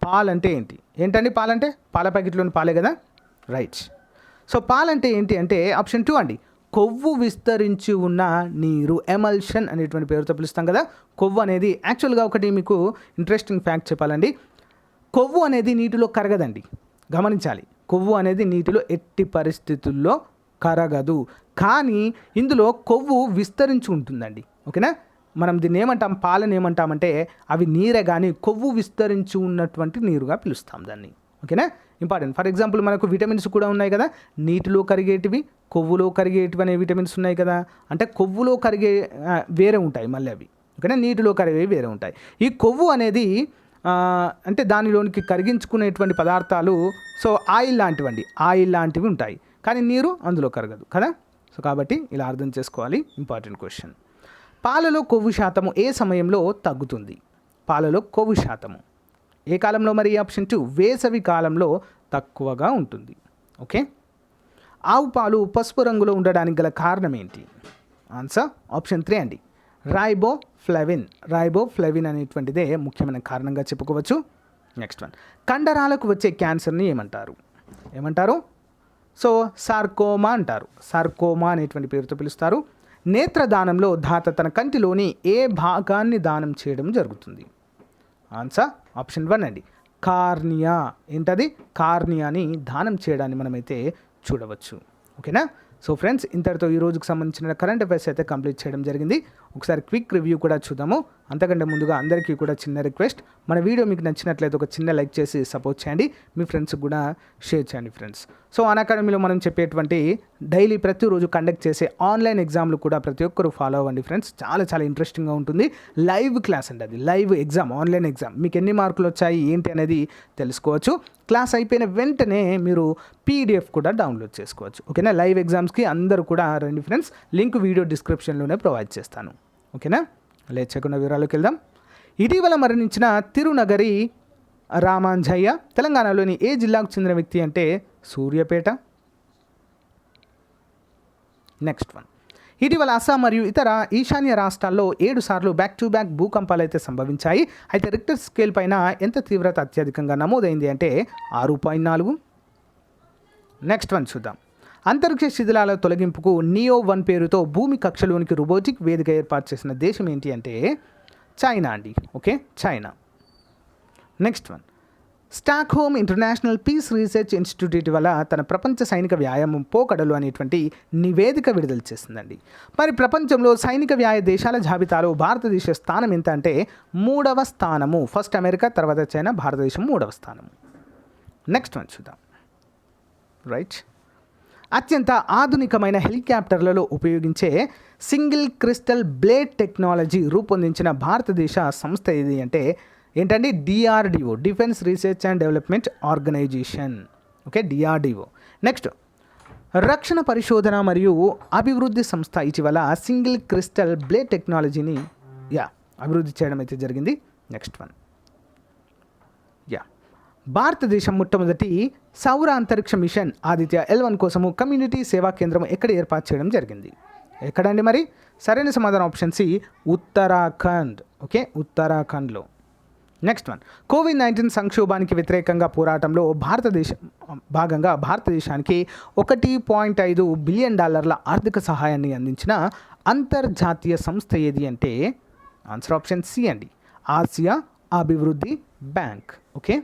పాలంటే ఏంటి? ఏంటండి పాలంటే? పాల ప్యాకెట్లోని పాలే కదా, రైట్. సో పాలంటే ఏంటి అంటే ఆప్షన్ 2 అండి, కొవ్వు విస్తరించి ఉన్న నీరు, ఎమల్షన్ అనేటువంటి పేరుతో పిలుస్తాం కదా. కొవ్వు అనేది యాక్చువల్గా ఒకటి మీకు ఇంట్రెస్టింగ్ ఫ్యాక్ట్ చెప్పాలండి. కొవ్వు అనేది నీటిలో కరగదండి, గమనించాలి. కొవ్వు అనేది నీటిలో ఎట్టి పరిస్థితుల్లో కరగదు, కానీ ఇందులో కొవ్వు విస్తరించి ఉంటుందండి. ఓకేనా? మనం దీన్ని ఏమంటాం? పాలను ఏమంటామంటే అవి నీరే కానీ కొవ్వు విస్తరించి ఉన్నటువంటి నీరుగా పిలుస్తాం దాన్ని. ఓకేనా? ఇంపార్టెంట్. ఫర్ ఎగ్జాంపుల్ మనకు విటమిన్స్ కూడా ఉన్నాయి కదా, నీటిలో కరిగేటివి, కొవ్వులో కరిగేటివి అనే విటమిన్స్ ఉన్నాయి కదా. అంటే కొవ్వులో కరిగే వేరే ఉంటాయి మళ్ళీ అవి. ఓకేనా? నీటిలో కరిగేవి వేరే ఉంటాయి. ఈ కొవ్వు అనేది అంటే దానిలోనికి కరిగించుకునేటువంటి పదార్థాలు, సో ఆయిల్ లాంటివి ఉంటాయి, కానీ నీరు అందులో కరగదు కదా. సో కాబట్టి ఇలా అర్థం చేసుకోవాలి. Important question. పాలలో కొవ్వు శాతము ఏ సమయంలో తగ్గుతుంది? పాలలో కొవ్వు శాతము ఏ కాలంలో? మరి ఆప్షన్ 2 వేసవి కాలంలో తక్కువగా ఉంటుంది. ఓకే. ఆవు పాలు పసుపు రంగులో ఉండడానికి గల కారణం ఏంటి? ఆన్సర్ ఆప్షన్ 3 అండి, రైబోఫ్లవిన్ అనేటువంటిదే ముఖ్యమైన కారణంగా చెప్పుకోవచ్చు. నెక్స్ట్ వన్, కండరాలకు వచ్చే క్యాన్సర్ని ఏమంటారు? సో సార్కోమా అంటారు. సార్కోమా అనేటువంటి పేరుతో పిలుస్తారు. నేత్రదానంలో దాత తన కంటిలోని ఏ భాగాన్ని దానం చేయడం జరుగుతుంది? ఆన్సర్ ఆప్షన్ 1 అండి, కార్నియా. ఏంటది? కార్నియాని దానం చేయడాన్ని మనమైతే చూడవచ్చు. ఓకేనా? సో ఫ్రెండ్స్, ఇంతటితో ఈ రోజుకు సంబంధించిన కరెంట్ అఫైర్స్ అయితే కంప్లీట్ చేయడం జరిగింది. ఒకసారి క్విక్ రివ్యూ కూడా చూద్దాము. అంతకంటే ముందుగా అందరికీ కూడా చిన్న రిక్వెస్ట్, మన వీడియో మీకు నచ్చినట్లయితే ఒక చిన్న లైక్ చేసి సపోర్ట్ చేయండి, మీ ఫ్రెండ్స్కి కూడా షేర్ చేయండి ఫ్రెండ్స్. సో అకాడమీలో మనం చెప్పేటువంటి డైలీ ప్రతిరోజు కండక్ట్ చేసే ఆన్లైన్ ఎగ్జామ్లు కూడా ప్రతి ఒక్కరు ఫాలో అవ్వండి ఫ్రెండ్స్. చాలా ఇంట్రెస్టింగ్గా ఉంటుంది. లైవ్ క్లాస్ అండి, అది లైవ్ ఎగ్జామ్, ఆన్లైన్ ఎగ్జామ్. మీకు ఎన్ని మార్కులు వచ్చాయి ఏంటి అనేది తెలుసుకోవచ్చు. క్లాస్ అయిపోయిన వెంటనే మీరు PDF కూడా డౌన్లోడ్ చేసుకోవచ్చు. ఓకేనా? లైవ్ ఎగ్జామ్స్కి అందరూ కూడా రండి ఫ్రెండ్స్. లింక్ వీడియో డిస్క్రిప్షన్లోనే ప్రొవైడ్ చేస్తాను. ఓకేనా? లేట్ చేయకుండా వివరాలకు వెళ్దాం. ఇటీవల మరణించిన తిరునగరి రామాంజయ్య తెలంగాణలోని ఏ జిల్లాకు చెందిన వ్యక్తి అంటే సూర్యాపేట. నెక్స్ట్ వన్, ఇటీవల అస్సాం మరియు ఇతర ఈశాన్య రాష్ట్రాల్లో 7 సార్లు బ్యాక్ టు బ్యాక్ భూకంపాలు అయితే సంభవించాయి. అయితే రిక్టర్ స్కేల్ పైన ఎంత తీవ్రత అత్యధికంగా నమోదైంది అంటే 6.4. నెక్స్ట్ వన్ చూద్దాం. అంతరిక్ష శిథిలాల తొలగింపుకు NEO-1 పేరుతో భూమి కక్షలోనికి రోబోటిక్ వేదిక ఏర్పాటు చేసిన దేశం ఏంటి అంటే చైనా అండి. Okay, China. Next one, Stockholm International Peace Research Institute ఇటీవల తన ప్రపంచ సైనిక వ్యాయామం పోకడలు అనేటువంటి నివేదిక విడుదల చేసిందండి. మరి ప్రపంచంలో సైనిక వ్యాయ దేశాల జాబితాలో భారతదేశ స్థానం ఎంత అంటే 3వ స్థానము. ఫస్ట్ అమెరికా, తర్వాత చైనా, భారతదేశం 3వ స్థానము. నెక్స్ట్ వన్ చూద్దాం. రైట్, అత్యంత ఆధునికమైన హెలికాప్టర్లలో ఉపయోగించే సింగిల్ క్రిస్టల్ బ్లేడ్ టెక్నాలజీ రూపొందించిన భారతదేశ సంస్థ ఏది అంటే ఏంటండి? DRDO, defence research and development organisation. Okay, DRDO. Next, రక్షణ పరిశోధన మరియు అభివృద్ధి సంస్థ ఇటీవల సింగిల్ క్రిస్టల్ బ్లేడ్ టెక్నాలజీని అభివృద్ధి చేయడం అయితే జరిగింది. నెక్స్ట్ వన్, భారతదేశం మొట్టమొదటి సౌర అంతరిక్ష మిషన్ ఆదిత్య L1 కోసము కమ్యూనిటీ సేవా కేంద్రం ఎక్కడ ఏర్పాటు చేయడం జరిగింది? ఎక్కడండి మరి? సరైన సమాధానం ఆప్షన్ C, ఉత్తరాఖండ్. ఓకే, ఉత్తరాఖండ్లో. నెక్స్ట్ వన్, కోవిడ్-19 సంక్షోభానికి వ్యతిరేకంగా పోరాటంలో భారతదేశానికి $1.5 బిలియన్ ఆర్థిక సహాయాన్ని అందించిన అంతర్జాతీయ సంస్థ ఏది అంటే ఆన్సర్ ఆప్షన్ సి అండి, ఆసియా అభివృద్ధి బ్యాంక్. ఓకే,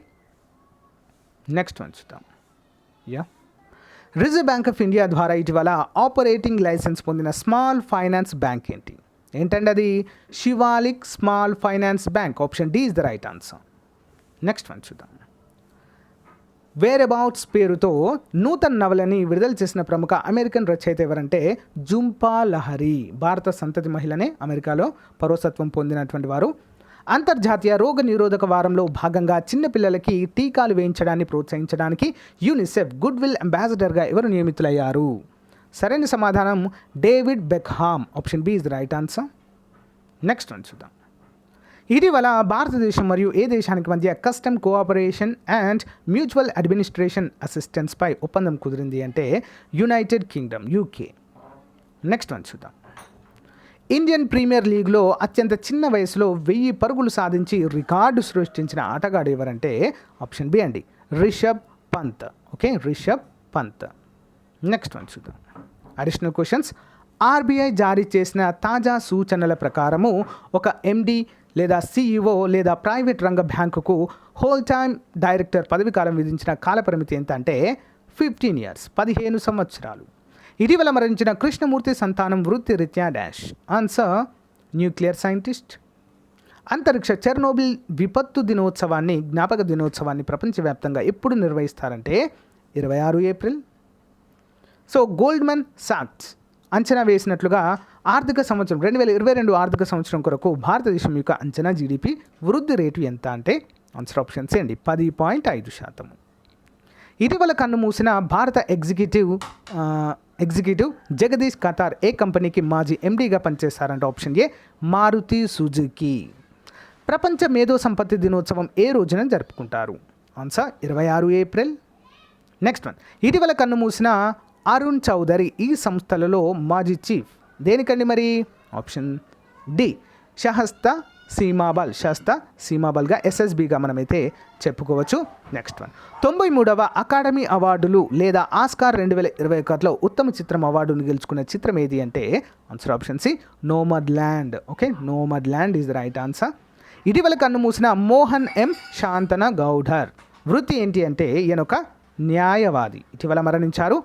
నెక్స్ట్ వన్ చూద్దాం. రిజర్వ్ బ్యాంక్ ఆఫ్ ఇండియా ద్వారా ఇటీవల ఆపరేటింగ్ లైసెన్స్ పొందిన స్మాల్ ఫైనాన్స్ బ్యాంక్ ఏంటంటే అది Shivalik small finance bank. Option D is the right answer. Next one చూద్దాం. వేర్ అబౌట్స్ పేరుతో నూతన నవలని విడుదల చేసిన ప్రముఖ అమెరికన్ రచయిత ఎవరంటే జుంపా లహరి. భారత సంతతి మహిళనే, అమెరికాలో పౌరసత్వం పొందినటువంటి వారు. అంతర్జాతీయ రోగ నిరోధక వారంలో భాగంగా చిన్నపిల్లలకి టీకాలు వేయించడాన్ని ప్రోత్సహించడానికి యూనిసెఫ్ గుడ్ విల్ అంబాసిడర్గా ఎవరు నియమితులయ్యారు? సరైన సమాధానం David Beckham. Option B is the right answer. Next one చూద్దాం. ఇటీవల భారతదేశం మరియు ఏ దేశానికి మధ్య custom cooperation and mutual administration అసిస్టెన్స్పై ఒప్పందం కుదిరింది అంటే United Kingdom, UK. Next one చూద్దాం. ఇండియన్ ప్రీమియర్ లీగ్లో అత్యంత చిన్న వయసులో 1000 పరుగులు సాధించి రికార్డు సృష్టించిన ఆటగాడు ఎవరంటే ఆప్షన్ బి అండి, Rishabh Pant. Okay, Rishabh Pant. Next one చూద్దాం. Additional questions. ఆర్బీఐ జారీ చేసిన తాజా సూచనల ప్రకారము ఒక ఎండి లేదా సిఇఓ లేదా ప్రైవేట్ రంగ బ్యాంకుకు హోల్ టైమ్ డైరెక్టర్ పదవి కాలం విధించిన కాలపరిమితి ఎంత అంటే 15 years, 15 సంవత్సరాలు. ఇటీవల మరణించిన కృష్ణమూర్తి సంతానం వృత్తి రీత్యా డాష్. Answer nuclear scientist. అంతరిక్ష చెర్నోబిల్ విపత్తు దినోత్సవాన్ని, జ్ఞాపక దినోత్సవాన్ని ప్రపంచవ్యాప్తంగా ఎప్పుడు నిర్వహిస్తారంటే 26 ఏప్రిల్. సో గోల్డ్మన్ సాక్స్ అంచనా వేసినట్లుగా ఆర్థిక సంవత్సరం 2022 ఆర్థిక సంవత్సరం కొరకు భారతదేశం యొక్క అంచనా జీడిపి వృద్ధి రేటు ఎంత అంటే ఆన్సర్ ఆప్షన్ సి అండి, 10.5%. ఇటీవల కన్నుమూసిన భారత ఎగ్జిక్యూటివ్ జగదీష్ ఖతార్ ఏ కంపెనీకి మాజీ ఎండీగా పనిచేశారంటే ఆప్షన్ ఏ మారుతి సుజుకి. ప్రపంచ మేధో సంపత్తి దినోత్సవం ఏ రోజున జరుపుకుంటారు? Answer 26 April. Next one. ఇటీవల కన్నుమూసిన అరుణ్ చౌదరి ఈ సంస్థలలో మాజీ చీఫ్ దేనికండి మరి? ఆప్షన్ డి షహస్తా సీమాబల్గా ఎస్ఎస్బిగా మనమైతే చెప్పుకోవచ్చు. Next one. 93వ అకాడమీ అవార్డులు లేదా ఆస్కార్ 2021లో ఉత్తమ చిత్రం అవార్డును గెలుచుకున్న చిత్రం ఏది అంటే answer option C nomad land. Okay, nomad land is the right answer. ఇటీవల కన్ను మూసిన మోహన్ ఎం శాంతన గౌడర్ వృత్తి ఏంటి అంటే ఈయన ఒక న్యాయవాది, ఇటీవల మరణించారు.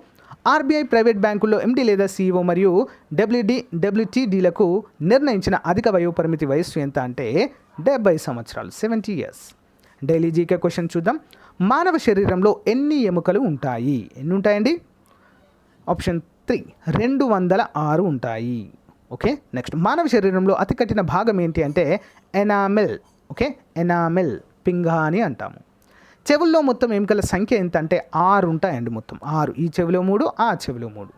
ఆర్బీఐ ప్రైవేట్ బ్యాంకుల్లో ఎండీ లేదా సీఈఓ మరియు డబ్ల్యూటీడీలకు నిర్ణయించిన అధిక వయోపరిమితి వయస్సు ఎంత అంటే 70 సంవత్సరాలు, 70 years. డైలీ జీకే క్వశ్చన్ చూద్దాం. మానవ శరీరంలో ఎన్ని ఎముకలు ఉంటాయి? ఎన్ని ఉంటాయండి? ఆప్షన్ 3 206 ఉంటాయి. Okay, next. మానవ శరీరంలో అతి కఠిన భాగం ఏంటి అంటే ఎనామెల్. ఓకే, ఎనామెల్ పింగా అని అంటాము. చెవుల్లో మొత్తం ఎముకల సంఖ్య ఎంత అంటే 6 ఉంటాయండి, మొత్తం 6. ఈ చెవిలో 3, ఆ చెవిలో 3.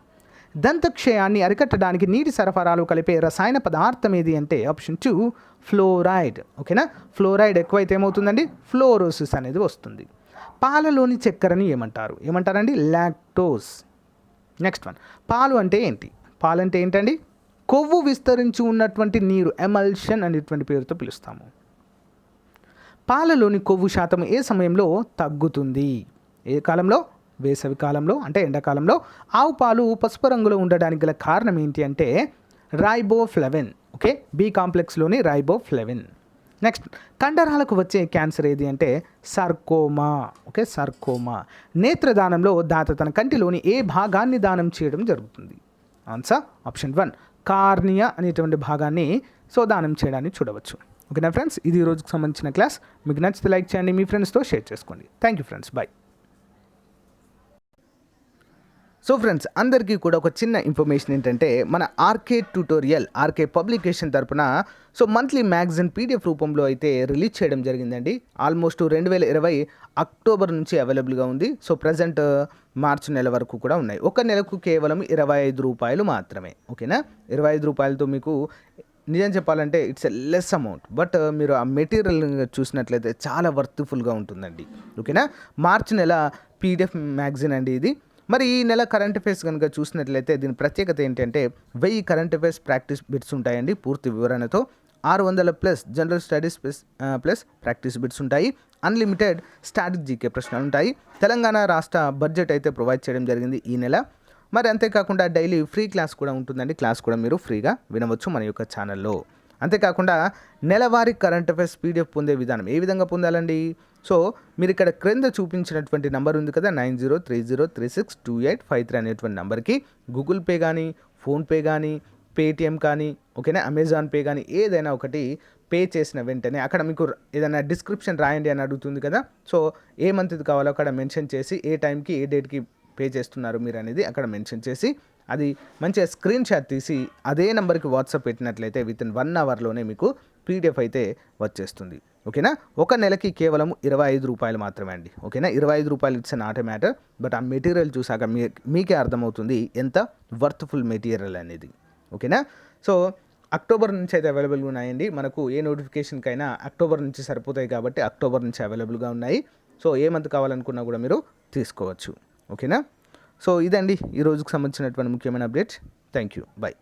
దంతక్షయాన్ని అరికట్టడానికి నీటి సరఫరాలు కలిపే రసాయన పదార్థం ఏది అంటే ఆప్షన్ 2 ఫ్లోరైడ్. ఓకేనా, ఫ్లోరైడ్ ఎక్కువైతే ఏమవుతుందండి? ఫ్లోరోసిస్ అనేది వస్తుంది. పాలలోని చక్కెరని ఏమంటారండి? లాక్టోస్. Next one. పాలు అంటే ఏంటి? పాలు అంటే ఏంటండి? కొవ్వు విస్తరించి ఉన్నటువంటి నీరు, ఎమల్షన్ అనేటువంటి పేరుతో పిలుస్తాము. పాలలోని కొవ్వు శాతం ఏ సమయంలో తగ్గుతుంది? ఏ కాలంలో? వేసవి కాలంలో, అంటే ఎండాకాలంలో. ఆవు పాలు పసుపు రంగులో ఉండడానికి గల కారణం ఏంటి అంటే రైబోఫ్లవిన్. ఓకే, బి కాంప్లెక్స్లోని రైబోఫ్లవిన్. నెక్స్ట్. కండరాలకు వచ్చే క్యాన్సర్ ఏది అంటే సర్కోమా. Okay, sarcoma. నేత్రదానంలో దాత తన కంటిలోని ఏ భాగాన్ని దానం చేయడం జరుగుతుంది? ఆన్సర్ ఆప్షన్ 1 కార్నియా అనేటువంటి భాగాన్ని దానం చేయడాన్ని చూడవచ్చు. ఓకేనా ఫ్రెండ్స్, ఇది ఈ రోజుకి సంబంధించిన క్లాస్. మీకు నచ్చితే లైక్ చేయండి, మీ ఫ్రెండ్స్తో షేర్ చేసుకోండి. Thank you friends, bye. So friends, అందరికీ కూడా ఒక చిన్న ఇన్ఫర్మేషన్ ఏంటంటే మన ఆర్కే పబ్లికేషన్ తరపున మంత్లీ మ్యాగజైన్ పీడిఎఫ్ రూపంలో అయితే రిలీజ్ చేయడం జరిగిందండి. ఆల్మోస్ట్ 2020 అక్టోబర్ నుంచి అవైలబుల్గా ఉంది. ప్రజెంట్ మార్చి నెల వరకు కూడా ఉన్నాయి. ఒక నెలకు కేవలం ₹25 మాత్రమే. ఓకేనా, ₹25తో మీకు నిజం చెప్పాలంటే it's a less amount, but మీరు ఆ మెటీరియల్ చూసినట్లయితే చాలా వర్త్ఫుల్గా ఉంటుందండి. ఓకేనా, మార్చి నెల పీడిఎఫ్ మ్యాగజైన్ అండి ఇది. మరి ఈ నెల కరెంట్ అఫైర్స్ కనుక చూసినట్లయితే దీని ప్రత్యేకత ఏంటంటే 1000 కరెంట్ అఫైర్స్ ప్రాక్టీస్ బిట్స్ ఉంటాయండి పూర్తి వివరణతో. 600+ general studies plus practice bits ఉంటాయి. అన్లిమిటెడ్ స్టాటిక్ జీకే ప్రశ్నలు ఉంటాయి. తెలంగాణ రాష్ట్ర బడ్జెట్ అయితే ప్రొవైడ్ చేయడం జరిగింది ఈ నెల. మరి అంతేకాకుండా డైలీ ఫ్రీ క్లాస్ కూడా ఉంటుందండి. క్లాస్ కూడా మీరు ఫ్రీగా వినవచ్చు మన యొక్క ఛానల్లో. అంతేకాకుండా నెలవారీ కరెంట్ అఫైర్స్ పీడిఎఫ్ పొందే విధానం ఏ విధంగా పొందాలండి? సో మీరు ఇక్కడ క్రింద చూపించినటువంటి నంబర్ ఉంది కదా, 9030362853 అనేటువంటి నెంబర్కి గూగుల్ పే కానీ, ఫోన్పే కానీ, పేటిఎం కానీ, ఓకేనా, అమెజాన్ పే కానీ ఏదైనా ఒకటి పే చేసిన వెంటనే అక్కడ మీకు ఏదైనా డిస్క్రిప్షన్ రాయండి అని అడుగుతుంది కదా. సో ఏ మంత్ది కావాలో అక్కడ మెన్షన్ చేసి ఏ టైంకి ఏ డేట్కి పే చేస్తున్నారు మీరు అనేది అక్కడ మెన్షన్ చేసి అది మంచిగా స్క్రీన్ షాట్ తీసి అదే నెంబర్కి వాట్సాప్ పెట్టినట్లయితే వితిన్ 1 అవర్లోనే మీకు పీడిఎఫ్ అయితే వచ్చేస్తుంది. ఓకేనా, ఒక నెలకి కేవలం 25 రూపాయలు మాత్రమే అండి. ఓకేనా, 25 రూపాయలు it's not a matter, but ఆ మెటీరియల్ చూసాక మీకే అర్థమవుతుంది ఎంత వర్త్ఫుల్ మెటీరియల్ అనేది. ఓకేనా, సో అక్టోబర్ నుంచి అయితే అవైలబుల్గా ఉన్నాయండి. మనకు ఏ నోటిఫికేషన్కైనా అక్టోబర్ నుంచి సరిపోతాయి కాబట్టి అక్టోబర్ నుంచి అవైలబుల్గా ఉన్నాయి. సో ఏ మంత్ కావాలనుకున్నా కూడా మీరు తీసుకోవచ్చు. ఓకేనా, సో ఇదండి ఈ రోజుకు సంబంధించినటువంటి ముఖ్యమైన అప్డేట్స్. Thank you, by.